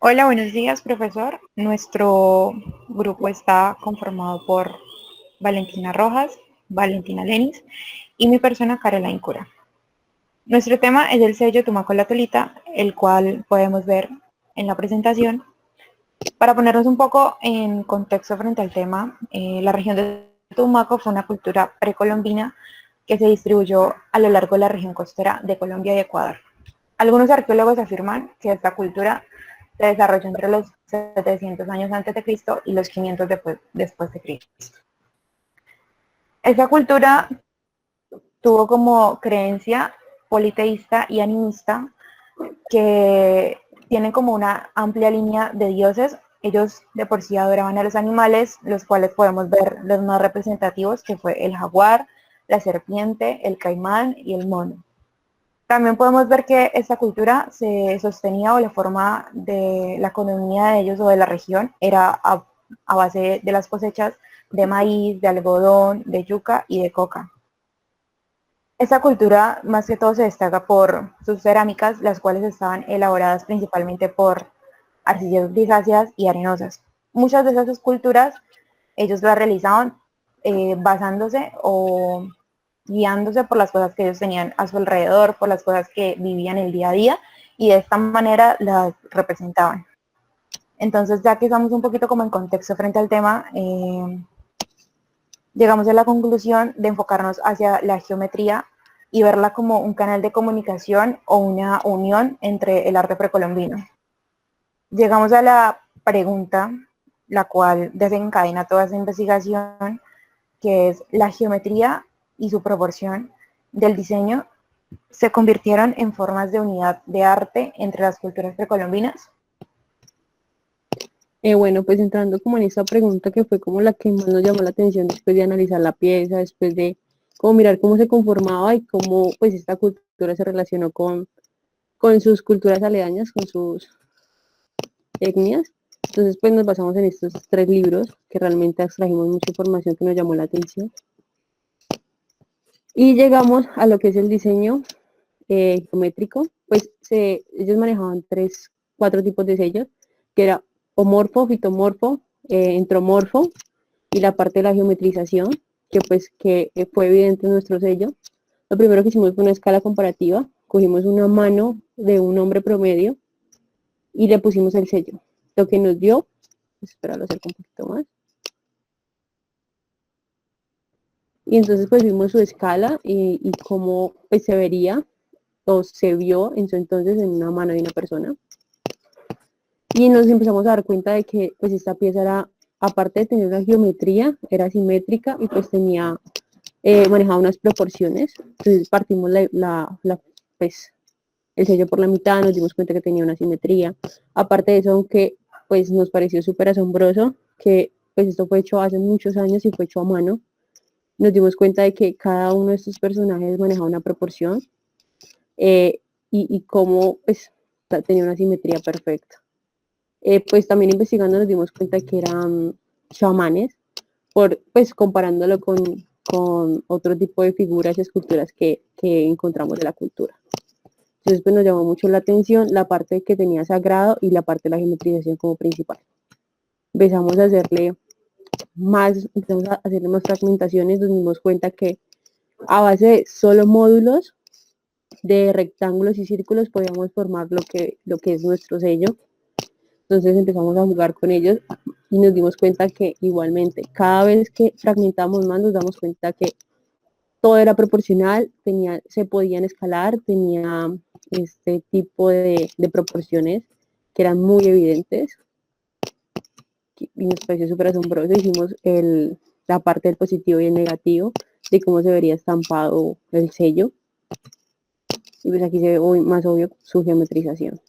Hola, buenos días, profesor. Nuestro grupo está conformado por Valentina Rojas, Valentina Lenis y mi persona Caroline Cura. Nuestro tema es el sello Tumaco La Tolita, el cual podemos ver en la presentación. Para ponernos un poco en contexto frente al tema, la región de Tumaco fue una cultura precolombina que se distribuyó a lo largo de la región costera de Colombia y Ecuador. Algunos arqueólogos afirman que esta cultura se desarrolló entre los 700 años antes de Cristo y los 500 después de Cristo. Esta cultura tuvo como creencia politeísta y animista que tienen como una amplia línea de dioses. Ellos de por sí adoraban a los animales, los cuales podemos ver los más representativos, que fue el jaguar, la serpiente, el caimán y el mono. También podemos ver que esta cultura se sostenía o la forma de la economía de ellos o de la región era a base de las cosechas de maíz, de algodón, de yuca y de coca. Esta cultura más que todo se destaca por sus cerámicas, las cuales estaban elaboradas principalmente por arcillas grisáceas y arenosas. Muchas de esas esculturas ellos las realizaban basándose o guiándose por las cosas que ellos tenían a su alrededor, por las cosas que vivían el día a día y de esta manera las representaban. Entonces, ya que estamos un poquito como en contexto frente al tema, llegamos a la conclusión de enfocarnos hacia la geometría y verla como un canal de comunicación o una unión entre el arte precolombino. Llegamos a la pregunta, la cual desencadena toda esa investigación, que es la geometría y su proporción del diseño se convirtieron en formas de unidad de arte entre las culturas precolombinas. Bueno, pues entrando como en esta pregunta que fue como la que más nos llamó la atención después de analizar la pieza, después de como mirar cómo se conformaba y cómo pues esta cultura se relacionó con sus culturas aledañas, con sus etnias. Entonces pues nos basamos en estos tres libros que realmente extrajimos mucha información que nos llamó la atención. Y llegamos a lo que es el diseño geométrico, pues ellos manejaban cuatro tipos de sellos, que era homorfo, fitomorfo, entromorfo y la parte de la geometrización, que pues que fue evidente en nuestro sello. Lo primero que hicimos fue una escala comparativa, cogimos una mano de un hombre promedio y le pusimos el sello. Lo que nos dio, espera, lo acerco un poquito más. Y entonces pues vimos su escala y cómo pues se vería o se vio en su entonces en una mano de una persona. Y nos empezamos a dar cuenta de que pues esta pieza era, aparte de tener una geometría, era simétrica y pues tenía, manejaba unas proporciones. Entonces partimos pues, el sello por la mitad, nos dimos cuenta que tenía una simetría. Aparte de eso, aunque pues nos pareció súper asombroso que pues esto fue hecho hace muchos años y fue hecho a mano, nos dimos cuenta de que cada uno de estos personajes manejaba una proporción eh, y cómo pues tenía una simetría perfecta. Pues también investigando nos dimos cuenta que eran chamanes, pues comparándolo con otro tipo de figuras y esculturas que encontramos de la cultura. Entonces pues nos llamó mucho la atención la parte que tenía sagrado y la parte de la geometrización como principal. Empezamos a hacerle más fragmentaciones, nos dimos cuenta que a base de solo módulos de rectángulos y círculos podíamos formar lo que es nuestro sello. Entonces empezamos a jugar con ellos y nos dimos cuenta que igualmente cada vez que fragmentamos más nos damos cuenta que todo era proporcional, se podían escalar, tenía este tipo de proporciones que eran muy evidentes y nos pareció súper asombroso. Hicimos la parte del positivo y el negativo de cómo se vería estampado el sello y pues aquí se ve más obvio su geometrización.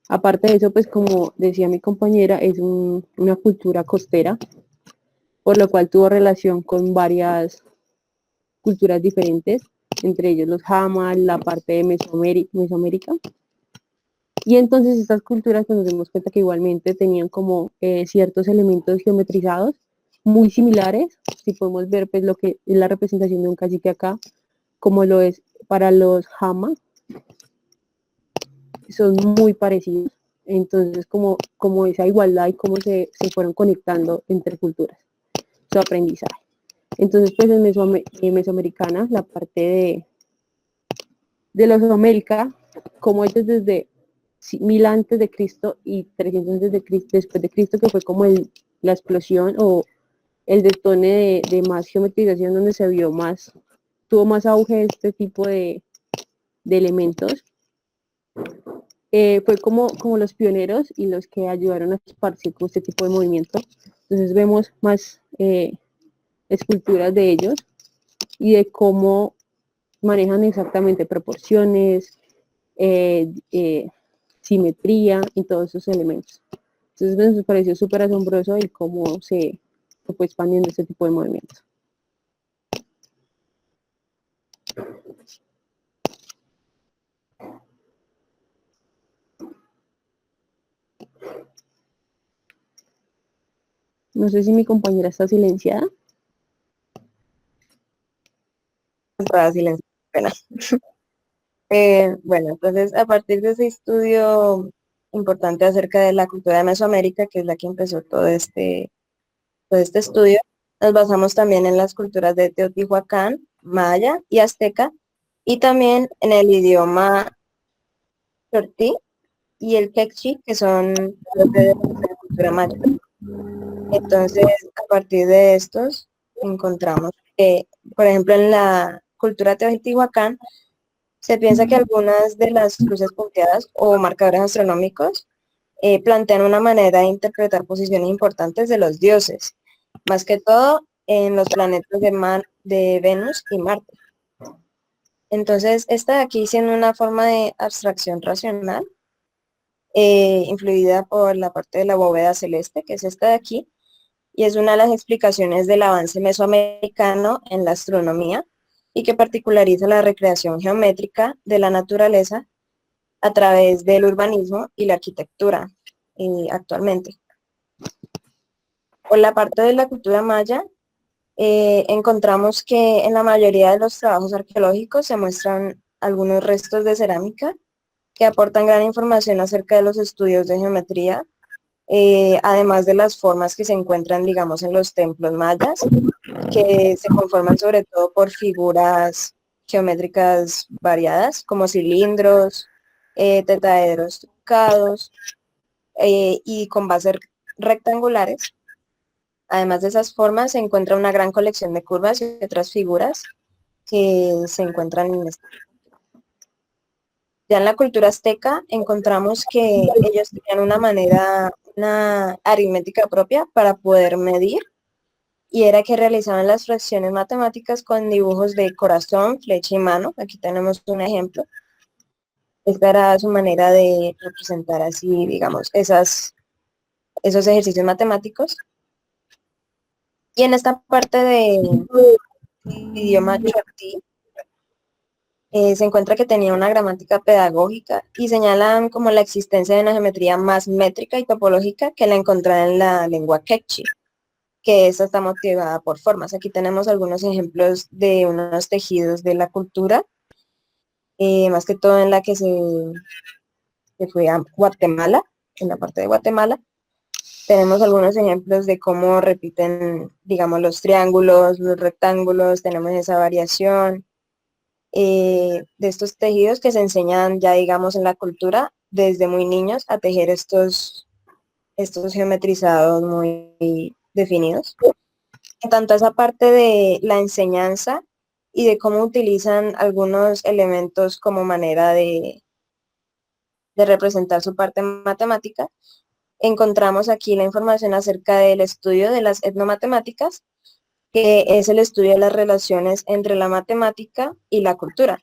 Aparte de eso, pues como decía mi compañera, es una cultura costera, por lo cual tuvo relación con varias culturas diferentes, entre ellos los Hamas, la parte de Mesoamérica. Y entonces estas culturas pues, nos dimos cuenta que igualmente tenían como ciertos elementos geometrizados muy similares. Si podemos ver pues lo que es la representación de un cacique acá, como lo es para los Hamas. son muy parecidos. Entonces, como esa igualdad y cómo se fueron conectando entre culturas, su aprendizaje. Entonces, pues en Mesoamericana, la parte de los América, como ellos desde 1000 antes de Cristo y 300 antes de Cristo, después de Cristo, que fue como la explosión o el detone de más geometrización, donde se vio más, tuvo más auge este tipo de elementos. Fue como los pioneros y los que ayudaron a esparcir con este tipo de movimiento. Entonces vemos más esculturas de ellos y de cómo manejan exactamente proporciones, simetría y todos esos elementos. Entonces me pareció súper asombroso y cómo se fue expandiendo este tipo de movimientos. No sé si mi compañera está silenciada. Estaba silenciada. Bueno, entonces a partir de ese estudio importante acerca de la cultura de Mesoamérica, que es la que empezó todo este estudio, nos basamos también en las culturas de Teotihuacán, Maya y Azteca, y también en el idioma Chortí y el Quechua, que son los de la cultura maya. Entonces, a partir de estos, encontramos que, por ejemplo, en la cultura Teotihuacán, se piensa que algunas de las cruces punteadas o marcadores astronómicos plantean una manera de interpretar posiciones importantes de los dioses, más que todo en los planetas de Venus y Marte. Entonces, esta de aquí siendo una forma de abstracción racional, influida por la parte de la bóveda celeste, que es esta de aquí, y es una de las explicaciones del avance mesoamericano en la astronomía y que particulariza la recreación geométrica de la naturaleza a través del urbanismo y la arquitectura actualmente. Por la parte de la cultura maya, encontramos que en la mayoría de los trabajos arqueológicos se muestran algunos restos de cerámica que aportan gran información acerca de los estudios de geometría, además de las formas que se encuentran, digamos, en los templos mayas, que se conforman sobre todo por figuras geométricas variadas, como cilindros, tetaedros truncados, y con bases rectangulares. Además de esas formas, se encuentra una gran colección de curvas y otras figuras que se encuentran en este. Ya en la cultura azteca encontramos que ellos tenían una aritmética propia para poder medir, y era que realizaban las fracciones matemáticas con dibujos de corazón, flecha y mano. Aquí tenemos un ejemplo. Esta era su manera de representar así, digamos, esos ejercicios matemáticos. Y en esta parte de idioma chortí, se encuentra que tenía una gramática pedagógica y señalan como la existencia de una geometría más métrica y topológica que la encontrada en la lengua quechua, que esta está motivada por formas. Aquí tenemos algunos ejemplos de unos tejidos de la cultura, más que todo en la que se fue a Guatemala, en la parte de Guatemala. Tenemos algunos ejemplos de cómo repiten, digamos, los triángulos, los rectángulos, tenemos esa variación de estos tejidos que se enseñan ya, digamos, en la cultura desde muy niños a tejer estos geometrizados muy definidos. En tanto esa parte de la enseñanza y de cómo utilizan algunos elementos como manera de representar su parte matemática, encontramos aquí la información acerca del estudio de las etnomatemáticas, que es el estudio de las relaciones entre la matemática y la cultura.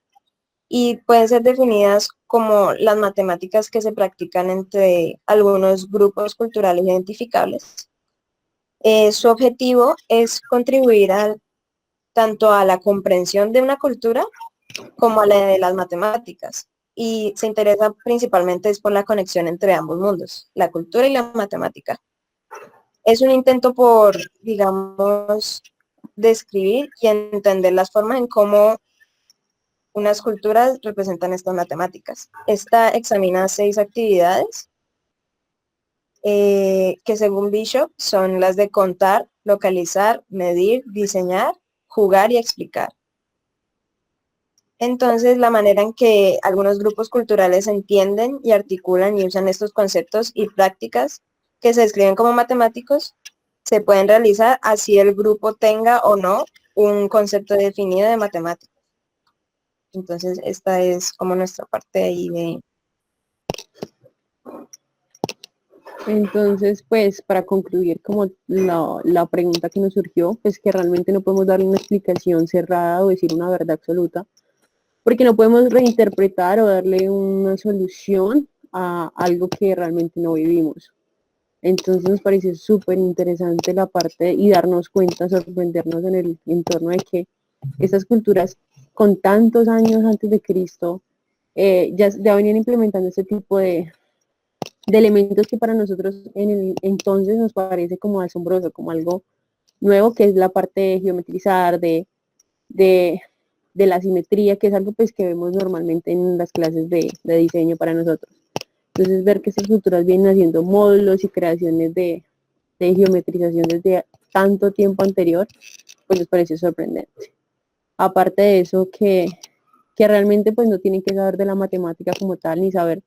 Y pueden ser definidas como las matemáticas que se practican entre algunos grupos culturales identificables. Su objetivo es contribuir tanto a la comprensión de una cultura como a la de las matemáticas. Y se interesa principalmente por la conexión entre ambos mundos, la cultura y la matemática. Es un intento por, digamos, describir y entender las formas en cómo unas culturas representan estas matemáticas. Esta examina 6 actividades que según Bishop son las de contar, localizar, medir, diseñar, jugar y explicar. Entonces, la manera en que algunos grupos culturales entienden y articulan y usan estos conceptos y prácticas que se describen como matemáticos, se pueden realizar así el grupo tenga o no un concepto definido de matemáticas. Entonces, esta es como nuestra parte ahí de... Entonces, pues, para concluir como la pregunta que nos surgió, pues que realmente no podemos darle una explicación cerrada o decir una verdad absoluta, porque no podemos reinterpretar o darle una solución a algo que realmente no vivimos. Entonces nos pareció súper interesante la parte y darnos cuenta, sorprendernos en el entorno de que estas culturas con tantos años antes de Cristo ya venían implementando este tipo de elementos que para nosotros en el entonces nos parece como asombroso, como algo nuevo, que es la parte de geometrizar, de, de la simetría, que es algo pues que vemos normalmente en las clases de diseño para nosotros. Entonces ver que estas culturas vienen haciendo módulos y creaciones de geometrización desde tanto tiempo anterior, pues nos pareció sorprendente. Aparte de eso, que realmente pues no tienen que saber de la matemática como tal, ni saber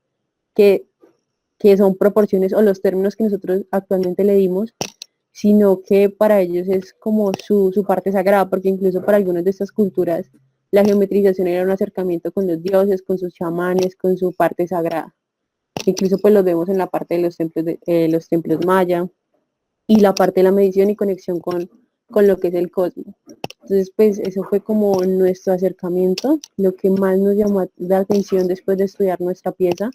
que, que son proporciones o los términos que nosotros actualmente le dimos, sino que para ellos es como su parte sagrada, porque incluso para algunas de estas culturas la geometrización era un acercamiento con los dioses, con sus chamanes, con su parte sagrada. Incluso pues los vemos en la parte de los templos maya y la parte de la medición y conexión con lo que es el cosmos. Entonces pues eso fue como nuestro acercamiento, lo que más nos llamó la atención después de estudiar nuestra pieza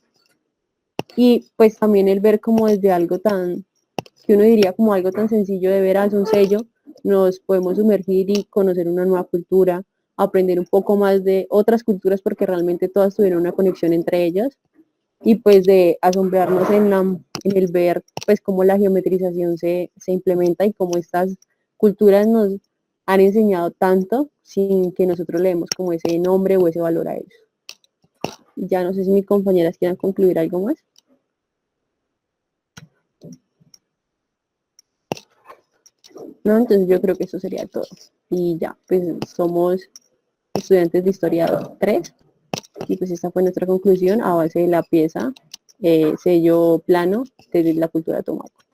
y pues también el ver como desde algo tan, que uno diría como algo tan sencillo de veras un sello, nos podemos sumergir y conocer una nueva cultura, aprender un poco más de otras culturas porque realmente todas tuvieron una conexión entre ellas y pues de asombrarnos en el ver pues cómo la geometrización se implementa y cómo estas culturas nos han enseñado tanto sin que nosotros le demos como ese nombre o ese valor a ellos. Ya no sé si mis compañeras quieran concluir algo más. No, entonces yo creo que eso sería todo. Y ya, pues somos estudiantes de Historia 3 y pues esta fue nuestra conclusión a base de la pieza sello plano de la cultura Tomaco.